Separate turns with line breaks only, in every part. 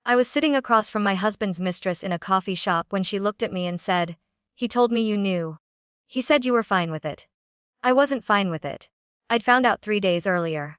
I was sitting across from my husband's mistress in a coffee shop when she looked at me and said, "He told me you knew. He said you were fine with it." I wasn't fine with it. I'd found out 3 days earlier.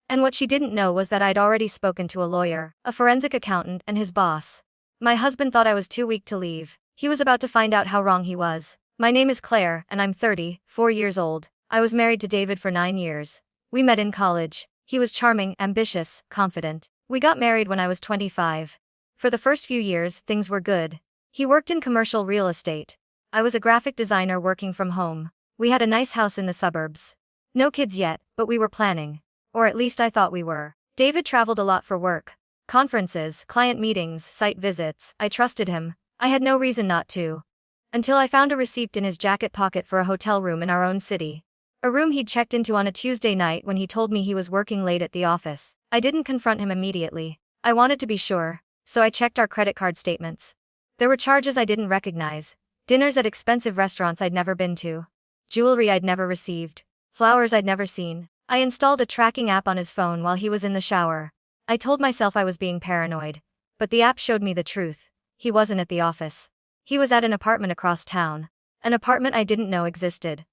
And what she didn't know was that I'd already spoken to a lawyer, a forensic accountant, and his boss. My husband thought I was too weak to leave. He was about to find out how wrong he was. My name is Claire, and I'm 34 years old. I was married to David for 9 years. We met in college. He was charming, ambitious, confident. We got married when I was 25. For the first few years, things were good. He worked in commercial real estate. I was a graphic designer working from home. We had a nice house in the suburbs. No kids yet, but we were planning. Or at least I thought we were. David traveled a lot for work. Conferences, client meetings, site visits. I trusted him. I had no reason not to. Until I found a receipt in his jacket pocket for a hotel room in our own city. A room he'd checked into on a Tuesday night when he told me he was working late at the office. I didn't confront him immediately. I wanted to be sure, so I checked our credit card statements. There were charges I didn't recognize. Dinners at expensive restaurants I'd never been to. Jewelry I'd never received. Flowers I'd never seen. I installed a tracking app on his phone while he was in the shower. I told myself I was being paranoid. But the app showed me the truth. He wasn't at the office. He was at an apartment across town. An apartment I didn't know existed.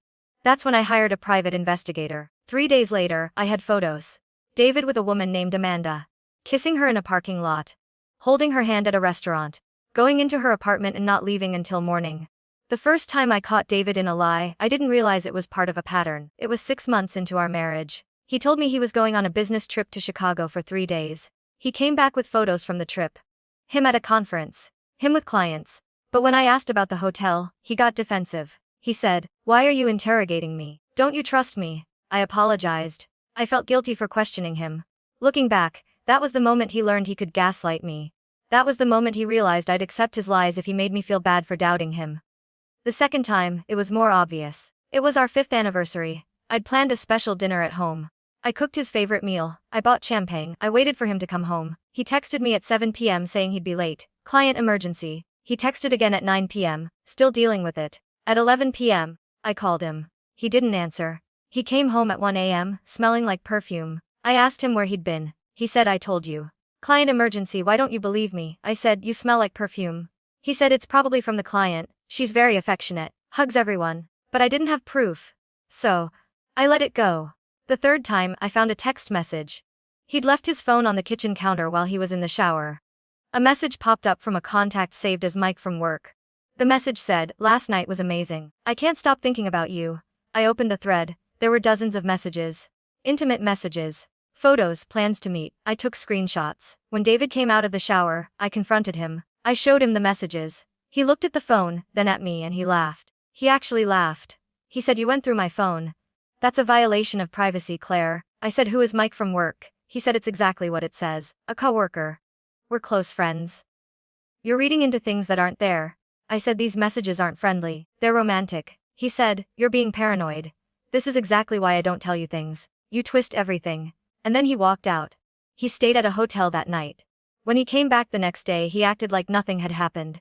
That's when I hired a private investigator. 3 days later, I had photos. David with a woman named Amanda. Kissing her in a parking lot. Holding her hand at a restaurant. Going into her apartment and not leaving until morning. The first time I caught David in a lie, I didn't realize it was part of a pattern. It was 6 months into our marriage. He told me he was going on a business trip to Chicago for 3 days. He came back with photos from the trip. Him at a conference. Him with clients. But when I asked about the hotel, he got defensive. He said, "Why are you interrogating me? Don't you trust me?" I apologized. I felt guilty for questioning him. Looking back, that was the moment he learned he could gaslight me. That was the moment he realized I'd accept his lies if he made me feel bad for doubting him. The second time, it was more obvious. It was our 5th anniversary. I'd planned a special dinner at home. I cooked his favorite meal. I bought champagne. I waited for him to come home. He texted me at 7 p.m. saying he'd be late. Client emergency. He texted again at 9 p.m., still dealing with it. At 11 p.m., I called him. He didn't answer. He came home at 1 a.m., smelling like perfume. I asked him where he'd been. He said, "I told you." Client emergency, why don't you believe me? I said, "You smell like perfume." He said, "It's probably from the client. She's very affectionate, hugs everyone." But I didn't have proof. So, I let it go. The third time, I found a text message. He'd left his phone on the kitchen counter while he was in the shower. A message popped up from a contact saved as Mike from work. The message said, "Last night was amazing. I can't stop thinking about you." I opened the thread. There were dozens of messages. Intimate messages. Photos, plans to meet. I took screenshots. When David came out of the shower, I confronted him. I showed him the messages. He looked at the phone, then at me, and he laughed. He actually laughed. He said, "You went through my phone." "That's a violation of privacy, Claire." I said, "Who is Mike from work?" He said, "It's exactly what it says. A coworker. We're close friends." "You're reading into things that aren't there." I said, "These messages aren't friendly. They're romantic." He said, "You're being paranoid. This is exactly why I don't tell you things. You twist everything." And then he walked out. He stayed at a hotel that night. When he came back the next day, he acted like nothing had happened.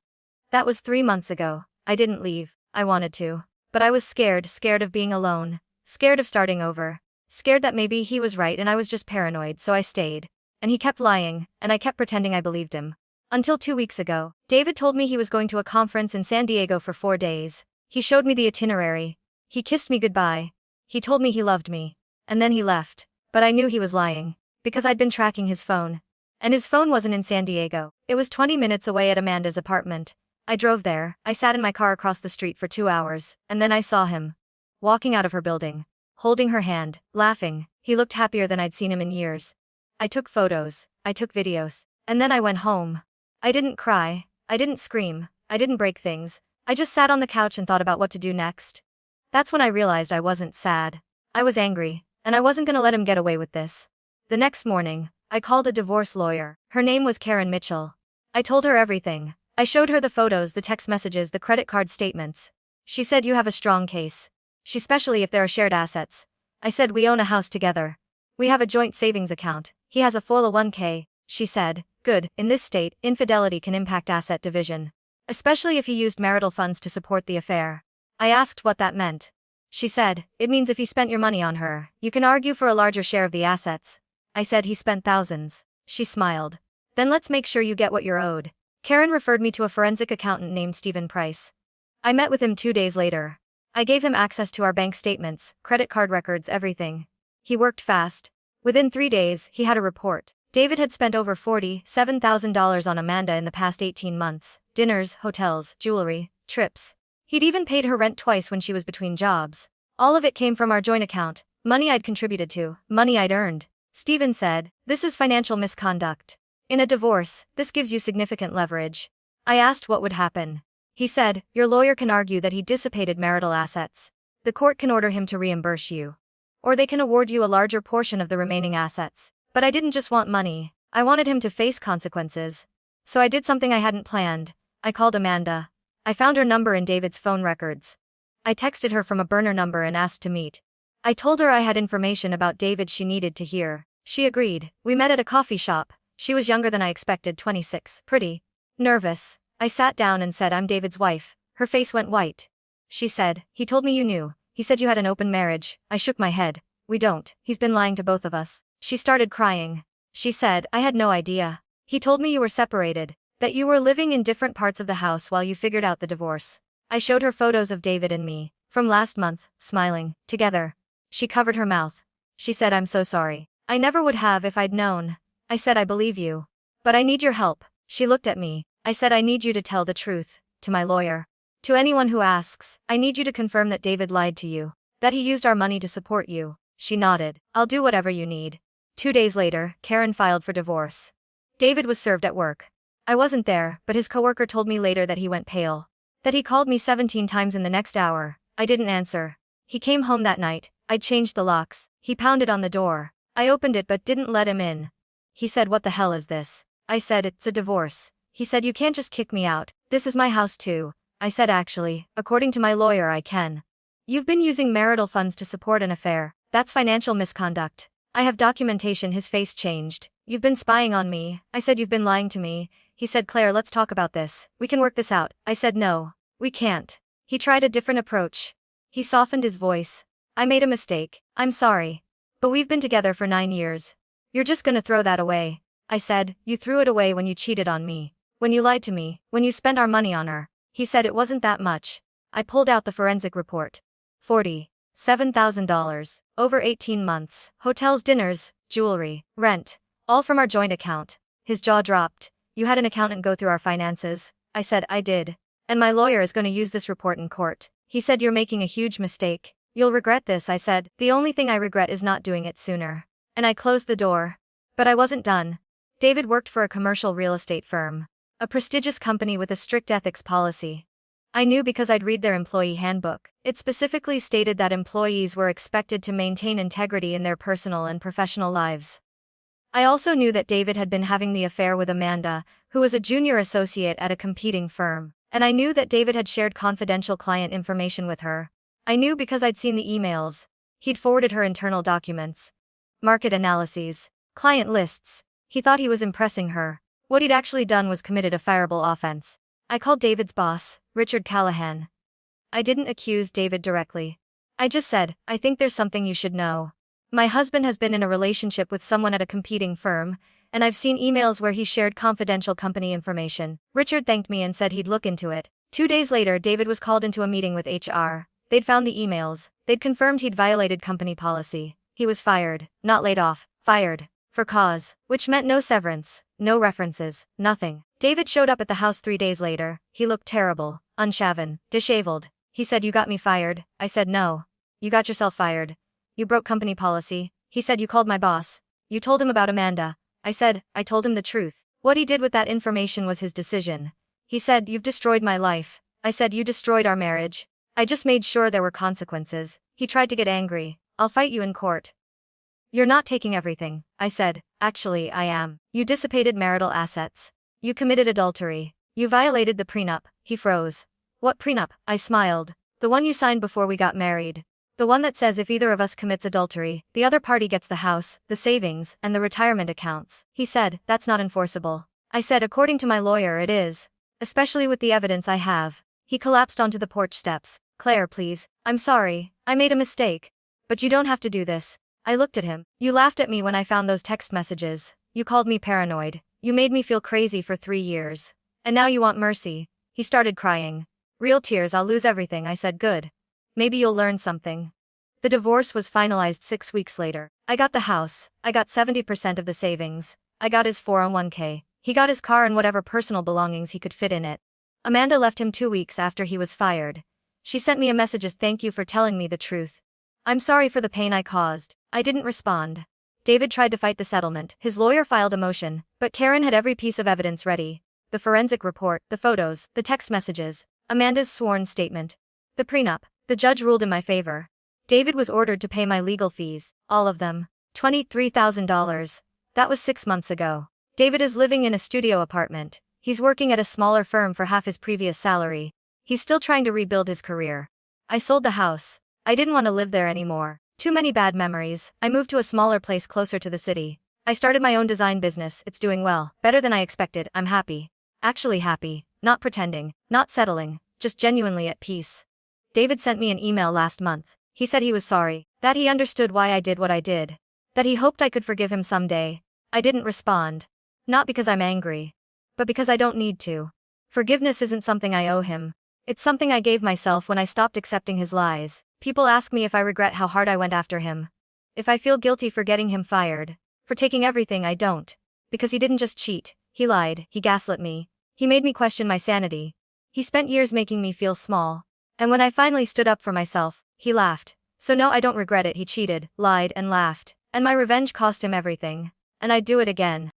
That was 3 months ago. I didn't leave. I wanted to. But I was scared of being alone. Scared of starting over. Scared that maybe he was right and I was just paranoid, so I stayed. And he kept lying, and I kept pretending I believed him. Until 2 weeks ago, David told me he was going to a conference in San Diego for 4 days. He showed me the itinerary. He kissed me goodbye. He told me he loved me. And then he left. But I knew he was lying. Because I'd been tracking his phone. And his phone wasn't in San Diego. It was 20 minutes away at Amanda's apartment. I drove there. I sat in my car across the street for 2 hours. And then I saw him. Walking out of her building. Holding her hand. Laughing. He looked happier than I'd seen him in years. I took photos. I took videos. And then I went home. I didn't cry. I didn't scream. I didn't break things. I just sat on the couch and thought about what to do next. That's when I realized I wasn't sad. I was angry. And I wasn't gonna let him get away with this. The next morning, I called a divorce lawyer. Her name was Karen Mitchell. I told her everything. I showed her the photos, the text messages, the credit card statements. She said, "You have a strong case. Especially if there are shared assets." I said, "We own a house together. We have a joint savings account. He has a 401k. She said, "Good, in this state, infidelity can impact asset division. Especially if he used marital funds to support the affair." I asked what that meant. She said, "It means if he spent your money on her, you can argue for a larger share of the assets." I said, "He spent thousands." She smiled. Then let's make sure you get what you're owed. Karen referred me to a forensic accountant named Stephen Price. I met with him 2 days later. I gave him access to our bank statements, credit card records, everything. He worked fast. Within 3 days, he had a report. David had spent over $47,000 on Amanda in the past 18 months. Dinners, hotels, jewelry, trips. He'd even paid her rent twice when she was between jobs. All of it came from our joint account, money I'd contributed to, money I'd earned. Stephen said, "This is financial misconduct. In a divorce, this gives you significant leverage." I asked what would happen. He said, "Your lawyer can argue that he dissipated marital assets. The court can order him to reimburse you. Or they can award you a larger portion of the remaining assets. But I didn't just want money, I wanted him to face consequences. So I did something I hadn't planned. I called Amanda. I found her number in David's phone records. I texted her from a burner number and asked to meet. I told her I had information about David she needed to hear. She agreed. We met at a coffee shop. She was younger than I expected, 26, pretty. Nervous. I sat down and said, "I'm David's wife." Her face went white. She said, "He told me you knew. He said you had an open marriage." I shook my head. "We don't. He's been lying to both of us." She started crying. She said, "I had no idea. He told me you were separated, that you were living in different parts of the house while you figured out the divorce." I showed her photos of David and me, from last month, smiling, together. She covered her mouth. She said, "I'm so sorry. I never would have if I'd known." I said, "I believe you. But I need your help." She looked at me. I said, "I need you to tell the truth, to my lawyer. To anyone who asks, I need you to confirm that David lied to you, that he used our money to support you." She nodded. "I'll do whatever you need." 2 days later, Karen filed for divorce. David was served at work. I wasn't there, but his coworker told me later that he went pale. That he called me 17 times in the next hour. I didn't answer. He came home that night. I'd changed the locks. He pounded on the door. I opened it but didn't let him in. He said, "What the hell is this?" I said, "It's a divorce." He said, "You can't just kick me out. This is my house too." I said, "Actually, according to my lawyer I can. You've been using marital funds to support an affair. That's financial misconduct. I have documentation." His face changed. "You've been spying on me." I said, "You've been lying to me." He said, "Claire, let's talk about this. We can work this out." I said, "No. We can't." He tried a different approach. He softened his voice. "I made a mistake. I'm sorry. But we've been together for 9 years. You're just gonna throw that away." I said, "You threw it away when you cheated on me. When you lied to me. When you spent our money on her." He said it wasn't that much. I pulled out the forensic report. $47,000. Over 18 months. Hotels, dinners, jewelry, rent. All from our joint account. His jaw dropped. "You had an accountant go through our finances?" I said, "I did. And my lawyer is going to use this report in court." He said, "You're making a huge mistake. You'll regret this." I said, "The only thing I regret is not doing it sooner." And I closed the door. But I wasn't done. David worked for a commercial real estate firm. A prestigious company with a strict ethics policy. I knew because I'd read their employee handbook. It specifically stated that employees were expected to maintain integrity in their personal and professional lives. I also knew that David had been having the affair with Amanda, who was a junior associate at a competing firm. And I knew that David had shared confidential client information with her. I knew because I'd seen the emails. He'd forwarded her internal documents. Market analyses. Client lists. He thought he was impressing her. What he'd actually done was committed a fireable offense. I called David's boss, Richard Callahan. I didn't accuse David directly. I just said, "I think there's something you should know. My husband has been in a relationship with someone at a competing firm, and I've seen emails where he shared confidential company information." Richard thanked me and said he'd look into it. 2 days later, David was called into a meeting with HR. They'd found the emails. They'd confirmed he'd violated company policy. He was fired, not laid off, fired. For cause, which meant no severance, no references, nothing. David showed up at the house 3 days later. He looked terrible, unshaven, disheveled. He said, "You got me fired." I said, "No. You got yourself fired. You broke company policy." He said, "You called my boss. You told him about Amanda." I said, "I told him the truth. What he did with that information was his decision." He said, "You've destroyed my life." I said, "You destroyed our marriage. I just made sure there were consequences." He tried to get angry. "I'll fight you in court." "You're not taking everything." I said, "Actually, I am. You dissipated marital assets. You committed adultery. You violated the prenup." He froze. "What prenup?" I smiled. "The one you signed before we got married. The one that says if either of us commits adultery, the other party gets the house, the savings, and the retirement accounts." He said, "That's not enforceable." I said, "According to my lawyer it is. Especially with the evidence I have." He collapsed onto the porch steps. "Claire, please. I'm sorry. I made a mistake. But you don't have to do this." I looked at him. "You laughed at me when I found those text messages. You called me paranoid. You made me feel crazy for 3 years. And now you want mercy. He started crying. Real tears. I'll lose everything. I said good. Maybe you'll learn something. The divorce was finalized 6 weeks later. I got the house. I got 70% of the savings. I got his 401k. He got his car and whatever personal belongings he could fit in it. Amanda left him 2 weeks after he was fired. She sent me a message as thank you for telling me the truth. I'm sorry for the pain I caused. I didn't respond. David tried to fight the settlement. His lawyer filed a motion, but Karen had every piece of evidence ready. The forensic report, the photos, the text messages, Amanda's sworn statement. The prenup. The judge ruled in my favor. David was ordered to pay my legal fees, all of them. $23,000. That was 6 months ago. David is living in a studio apartment. He's working at a smaller firm for half his previous salary. He's still trying to rebuild his career. I sold the house. I didn't want to live there anymore. Too many bad memories. I moved to a smaller place closer to the city. I started my own design business. It's doing well. Better than I expected. I'm happy. Actually happy. Not pretending. Not settling. Just genuinely at peace. David sent me an email last month. He said he was sorry. That he understood why I did what I did. That he hoped I could forgive him someday. I didn't respond. Not because I'm angry. But because I don't need to. Forgiveness isn't something I owe him. It's something I gave myself when I stopped accepting his lies. People ask me if I regret how hard I went after him. If I feel guilty for getting him fired. For taking everything. I don't. Because he didn't just cheat. He lied. He gaslit me. He made me question my sanity. He spent years making me feel small. And when I finally stood up for myself, he laughed. So no, I don't regret it. He cheated, lied, and laughed. And my revenge cost him everything. And I'd do it again.